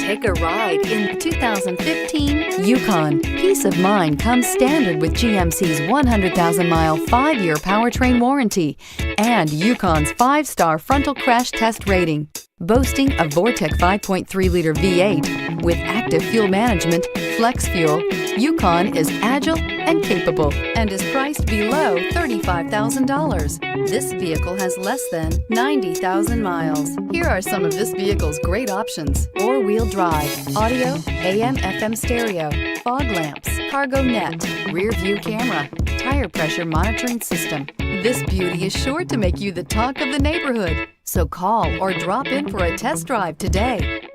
Take a ride in the 2015 Yukon. Peace of mind comes standard with GMC's 100,000-mile 5-year powertrain warranty and Yukon's 5-star frontal crash test rating. Boasting a Vortec 5.3-liter V8 with active fuel management, flex fuel, Yukon is agile and capable and is priced below $35,000. This vehicle has less than 90,000 miles. Here are some of this vehicle's great options: 4-wheel drive, audio, AM/FM stereo, fog lamps, cargo net, rear view camera, tire pressure monitoring system. This beauty is sure to make you the talk of the neighborhood. So call or drop in for a test drive today.